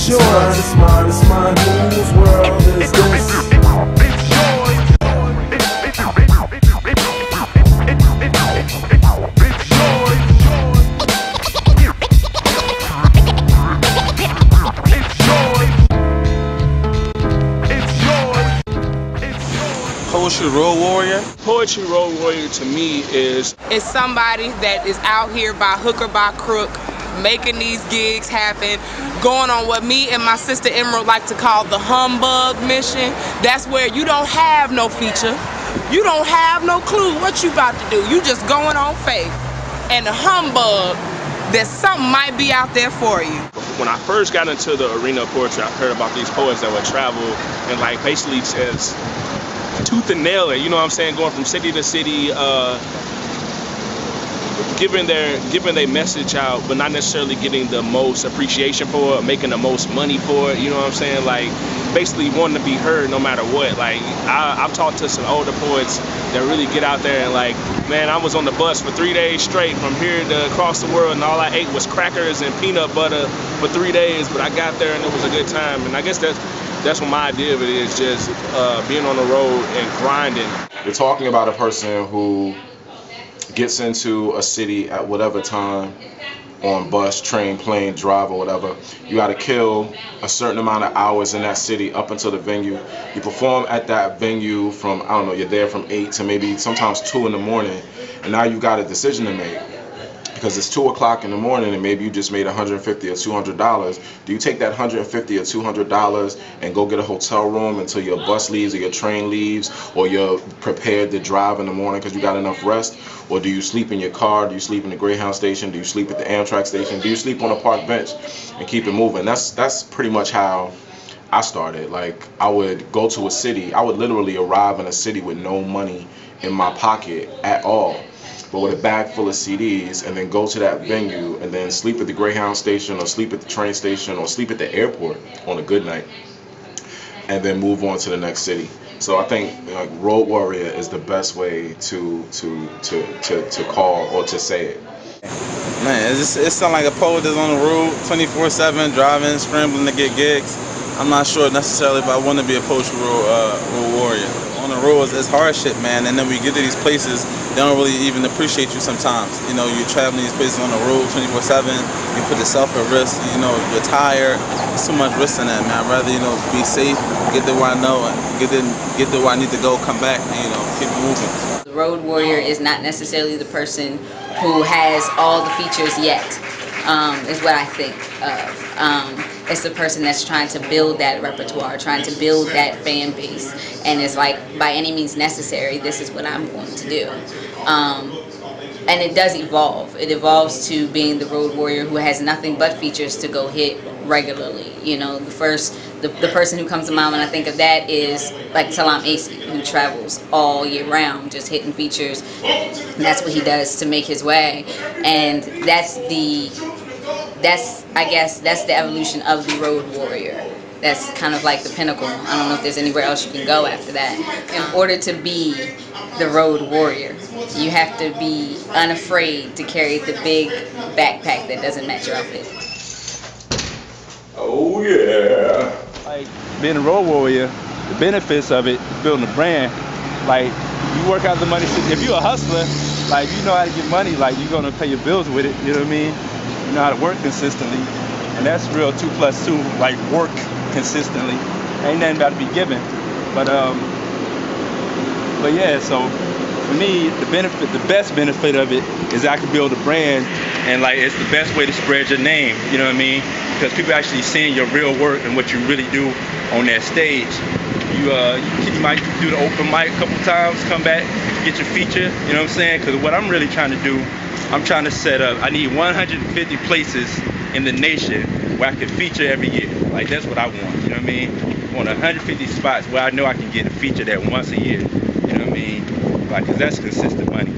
yours. It's mine, it's mine. Whose world is this? Poetry Road Warrior? Poetry Road Warrior to me is somebody that is out here by hook or by crook, making these gigs happen, going on what me and my sister Emerald like to call the humbug mission. That's where you don't have no feature, you don't have no clue what you about to do. You just going on faith and the humbug that something might be out there for you. When I first got into the arena of poetry, I heard about these poets that would travel and like basically just tooth and nail it, you know what I'm saying, going from city to city, giving their message out, but not necessarily getting the most appreciation for it, making the most money for it, you know what I'm saying, like basically wanting to be heard no matter what. Like I've talked to some older poets that really get out there and like, man, I was on the bus for 3 days straight from here to across the world and all I ate was crackers and peanut butter for 3 days, but I got there and it was a good time. And I guess that's what my idea of it is, just being on the road and grinding. You're talking about a person who gets into a city at whatever time, on bus, train, plane, drive, or whatever. You got to kill a certain amount of hours in that city up until the venue. You perform at that venue from, I don't know, you're there from 8 to maybe sometimes 2 in the morning, and now you got a decision to make. Because it's 2 o'clock in the morning and maybe you just made $150 or $200. Do you take that $150 or $200 and go get a hotel room until your bus leaves or your train leaves, or you're prepared to drive in the morning because you got enough rest? Or do you sleep in your car? Do you sleep in the Greyhound station? Do you sleep at the Amtrak station? Do you sleep on a park bench and keep it moving? That's pretty much how I started. Like, I would go to a city. I would literally arrive in a city with no money in my pocket at all, but with a bag full of CDs, and then go to that venue and then sleep at the Greyhound station or sleep at the train station or sleep at the airport on a good night, and then move on to the next city. So I think like Road Warrior is the best way to call or to say it. Man, it sounds like a poet that's on the road 24/7, driving, scrambling to get gigs. I'm not sure necessarily if I want to be a Poetry Road Warrior. On the road, it's hardship, man, and then we get to these places, they don't really even appreciate you sometimes. You know, you're traveling these places on the road 24/7, you put yourself at risk, you know, you're tired. There's too much risk in that, man. I'd rather, you know, be safe, get to where I know, and get to where I need to go, come back, and, you know, keep moving. The Road Warrior is not necessarily the person who has all the features yet, is what I think of. It's the person that's trying to build that repertoire, trying to build that fan base, and it's like, by any means necessary, this is what I'm going to do. And it does evolve. It evolves to being the Road Warrior who has nothing but features to go hit regularly. You know, the person who comes to mind when I think of that is like Talam Acey, who travels all year round, just hitting features. And that's what he does to make his way, and I guess that's the evolution of the Road Warrior. That's kind of like the pinnacle. I don't know if there's anywhere else you can go after that. In order to be the Road Warrior, you have to be unafraid to carry the big backpack that doesn't match your outfit. Oh yeah. Like being a Road Warrior, the benefits of it, building a brand, like you work out the money. If you're a hustler, like you know how to get money, like you're gonna pay your bills with it, you know what I mean? You know how to work consistently, and that's real 2 + 2, like work consistently. Ain't nothing about to be given, but yeah. So for me, the best benefit of it is I can build a brand, and like it's the best way to spread your name. You know what I mean? Because people actually seeing your real work and what you really do on that stage. You might do the open mic a couple times, come back, get your feature. You know what I'm saying? Because what I'm really trying to do, I'm trying to set up, I need 150 places in the nation where I can feature every year. Like, that's what I want, you know what I mean? I want 150 spots where I know I can get a feature that once a year, you know what I mean? Like, because that's consistent money.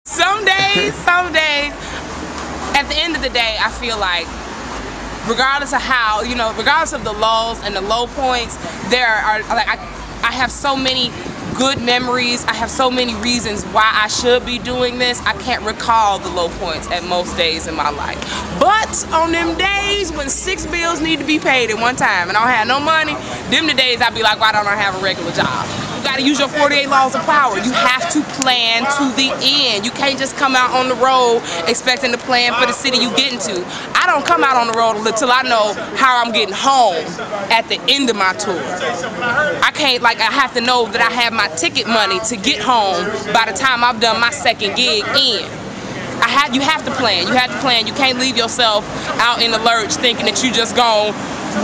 Some days, at the end of the day, I feel like, regardless of how, you know, regardless of the lulls and the low points, there are, like, I have so many good memories. I have so many reasons why I should be doing this. I can't recall the low points at most days in my life. But on them days when 6 bills need to be paid at one time and I don't have no money, them the days I be like, why don't I have a regular job? You gotta use your 48 laws of power. You have to plan to the end. You can't just come out on the road expecting to plan for the city you get into. I don't come out on the road until I know how I'm getting home at the end of my tour. I can't, like, I have to know that I have my ticket money to get home by the time I've done my second gig in. You have to plan. You have to plan. You can't leave yourself out in the lurch thinking that you just gonna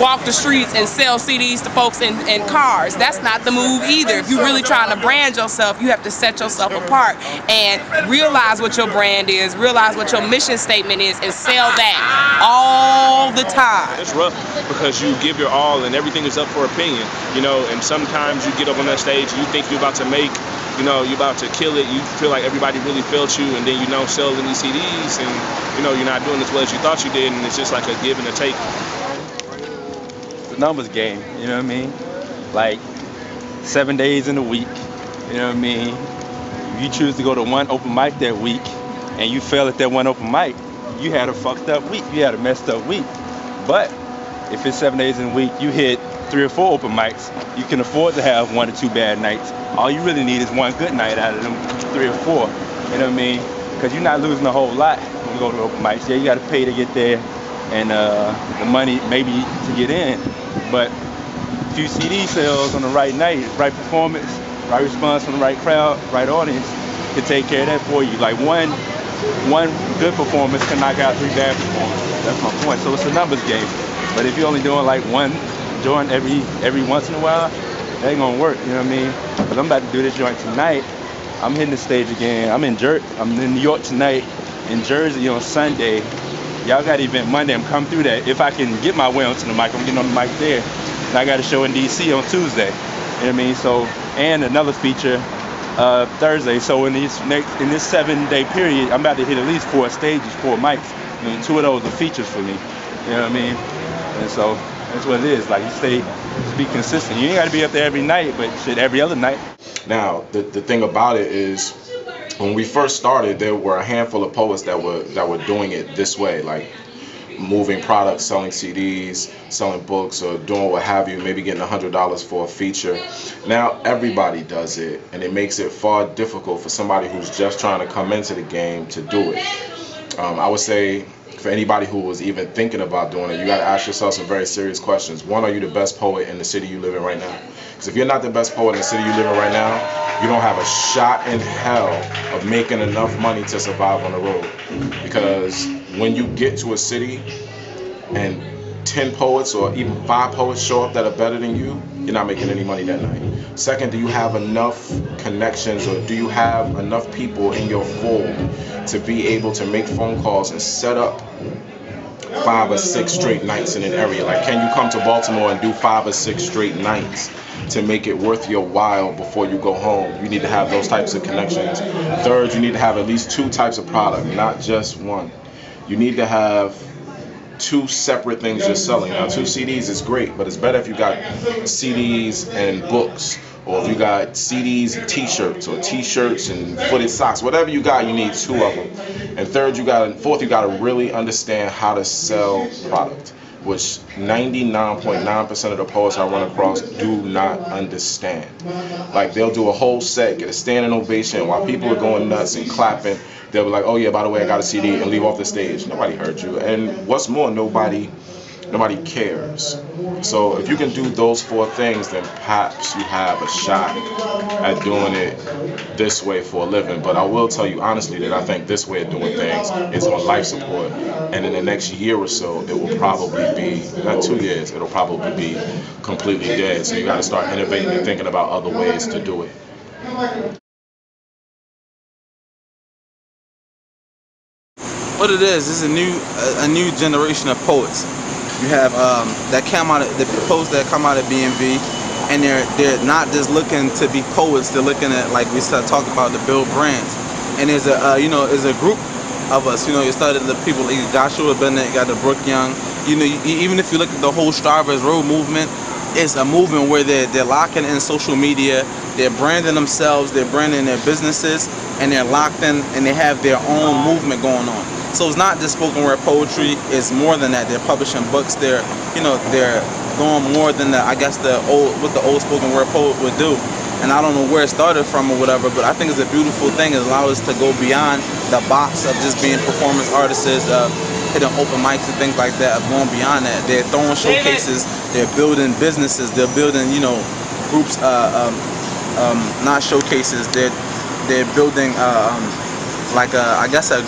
walk the streets and sell CDs to folks in cars. That's not the move either. If you're really trying to brand yourself, you have to set yourself apart and realize what your brand is, realize what your mission statement is, and sell that all the time. It's rough because you give your all and everything is up for opinion, you know, and sometimes you get up on that stage and you think you're about to make, you know, you're about to kill it, you feel like everybody really felt you, and then you don't sell any CDs and, you know, you're not doing as well as you thought you did, and it's just like a give and a take. Numbers game, you know what I mean? Like 7 days in a week, you know what I mean? If you choose to go to one open mic that week and you fail at that one open mic, you had a fucked up week, you had a messed up week. But if it's 7 days in a week, you hit 3 or 4 open mics, you can afford to have 1 or 2 bad nights. All you really need is 1 good night out of them 3 or 4, you know what I mean? Because you're not losing a whole lot when you go to open mics. Yeah, you got to pay to get there and the money maybe to get in. But a few CD sales on the right night, right performance, right response from the right crowd, right audience can take care of that for you. Like one good performance can knock out 3 bad performances. That's my point. So it's a numbers game. But if you're only doing like one joint every once in a while, that ain't gonna work. You know what I mean? Because I'm about to do this joint tonight. I'm hitting the stage again. I'm in New York tonight, in Jersey on Sunday. Y'all got an event Monday. I'm coming through that. If I can get my way onto the mic, I'm getting on the mic there. And I got a show in DC on Tuesday. You know what I mean? So, and another feature Thursday. So in this 7-day period, I'm about to hit at least 4 stages, 4 mics. And 2 of those are features for me. You know what I mean? And so that's what it is. Like, you stay, just be consistent. You ain't got to be up there every night, but shit, every other night. Now, the thing about it is, when we first started, there were a handful of poets that were doing it this way, like moving products, selling CDs, selling books, or doing what have you, maybe getting $100 for a feature. Now everybody does it, and it makes it far difficult for somebody who's just trying to come into the game to do it. I would say, for anybody who was even thinking about doing it, you got to ask yourself some very serious questions. One, are you the best poet in the city you live in right now? Because if you're not the best poet in the city you live in right now, you don't have a shot in hell of making enough money to survive on the road. Because when you get to a city and 10 poets or even 5 poets show up that are better than you, you're not making any money that night. Second, do you have enough connections, or do you have enough people in your fold to be able to make phone calls and set up 5 or 6 straight nights in an area? Like, can you come to Baltimore and do 5 or 6 straight nights to make it worth your while before you go home? You need to have those types of connections. Third, you need to have at least 2 types of product, not just one. You need to have 2 separate things you're selling. Now, 2 CDs is great, but it's better if you got CDs and books, or if you got CDs and t-shirts, or t-shirts and footed socks. Whatever you got, you need 2 of them. And fourth, you got to really understand how to sell product, which 99.9% of the poets I run across do not understand. Like, they'll do a whole set, get a standing ovation while people are going nuts and clapping. They'll be like, oh yeah, by the way, I got a CD, and leave off the stage. Nobody heard you. And what's more, nobody cares. So if you can do those 4 things, then perhaps you have a shot at doing it this way for a living. But I will tell you honestly that I think this way of doing things is on life support. And in the next year or so, it will probably be, not 2 years, it'll probably be completely dead. So you got to start innovating and thinking about other ways to do it. What it is a new generation of poets. You have that come out of the poets that come out of BMV, and they're not just looking to be poets. They're looking at, like we talked about, to build brands. And there's a group of us. You started the people like Joshua Bennett, got the Brooke Young. Even if you look at the whole Starvers Road movement, it's a movement where they're locking in social media, they're branding themselves, they're branding their businesses, and they're locked in, and they have their own movement going on. So it's not just spoken word poetry, it's more than that. They're publishing books, they're doing more than what the old spoken word poet would do. And I don't know where it started from or whatever, but I think it's a beautiful thing. It allows us to go beyond the box of just being performance artists, hitting open mics and things like that, of going beyond that. They're throwing showcases, they're building businesses, they're building, groups, not showcases, they're building a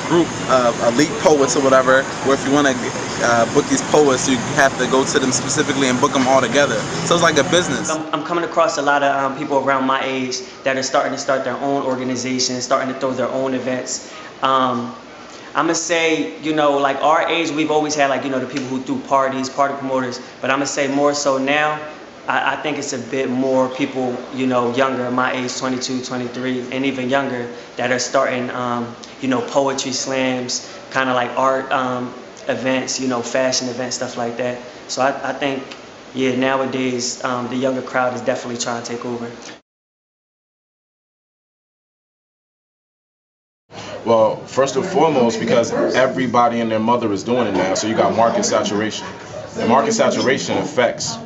group of elite poets or whatever, where if you want to book these poets, you have to go to them specifically and book them all together. So it's like a business. I'm coming across a lot of people around my age that are starting to start their own organizations, starting to throw their own events. I'm gonna say, like our age, we've always had the people who do parties, party promoters, but I'm gonna say more so now, I think it's a bit more people, younger, my age, 22, 23, and even younger, that are starting, poetry slams, kind of like art events, fashion events, stuff like that. So I think, yeah, nowadays, the younger crowd is definitely trying to take over. Well, first and foremost, because everybody and their mother is doing it now, so you got market saturation. And market saturation affects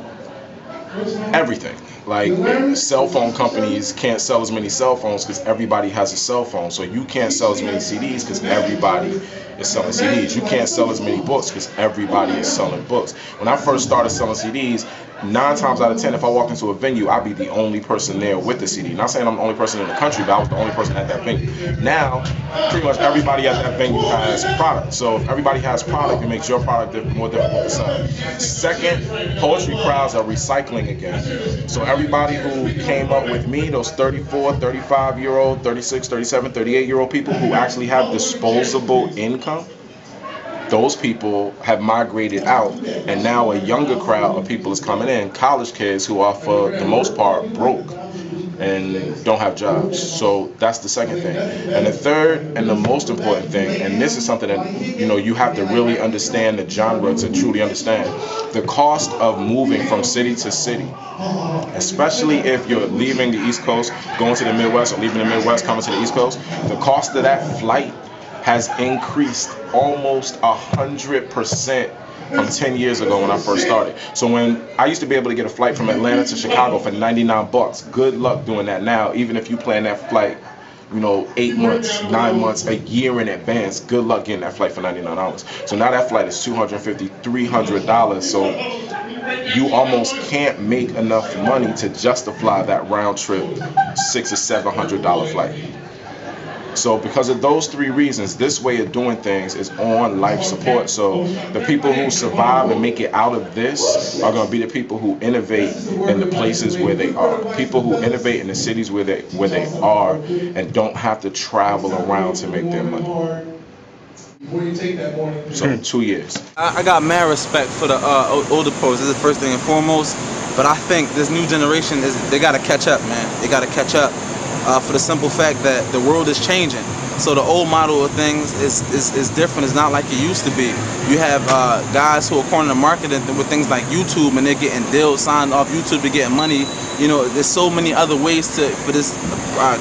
everything. Like, cell phone companies can't sell as many cell phones because everybody has a cell phone. So you can't sell as many CDs because everybody is selling CDs. You can't sell as many books because everybody is selling books. When I first started selling CDs, 9 times out of 10, if I walked into a venue, I'd be the only person there with the CD. Not saying I'm the only person in the country, but I was the only person at that venue. Now, pretty much everybody at that venue has product. So if everybody has product, it makes your product more difficult to sell. Second, poetry crowds are recycling again. So everybody who came up with me, those 34, 35-year-old, 36, 37, 38-year-old people who actually have disposable income, those people have migrated out, and now a younger crowd of people is coming in, college kids who are for the most part broke and don't have jobs. So that's the second thing. And the third and the most important thing, and this is something that you have to really understand the genre to truly understand, the cost of moving from city to city, especially if you're leaving the East Coast, going to the Midwest, or leaving the Midwest, coming to the East Coast, the cost of that flight has increased almost 100% from 10 years ago when I first started. So when I used to be able to get a flight from Atlanta to Chicago for 99 bucks, good luck doing that now. Even if you plan that flight, 8 months, 9 months, a year in advance, good luck getting that flight for $99. So now that flight is $250, $300. So you almost can't make enough money to justify that round trip $600 or $700 flight. So because of those 3 reasons, this way of doing things is on life support. So the people who survive and make it out of this are going to be the people who innovate in the places where they are. People who innovate in the cities where they are and don't have to travel around to make their money. So 2 years. I got mad respect for the older poets. This is the first thing and foremost. But I think this new generation, they got to catch up, man. They got to catch up. For the simple fact that the world is changing. So the old model of things is different. It's not like it used to be. You have guys who are cornering the market with things like YouTube, and they're getting deals signed off YouTube to get money. There's so many other ways for this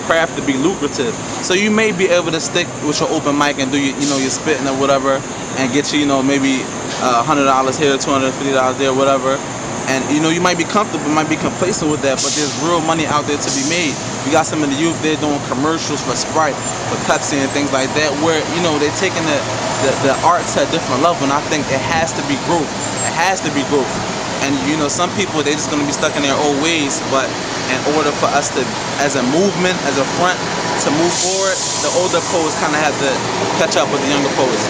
craft to be lucrative. So you may be able to stick with your open mic and do your spitting or whatever, and get you maybe $100 here, $250 there, whatever. And you might be comfortable, might be complacent with that, but there's real money out there to be made. You got some of the youth there doing commercials for Sprite, for Pepsi and things like that, where they're taking the art to a different level, and I think it has to be growth. It has to be growth. And some people, they're just gonna be stuck in their old ways, but in order for us to, as a movement, as a front, to move forward, the older poets kind of have to catch up with the younger poets.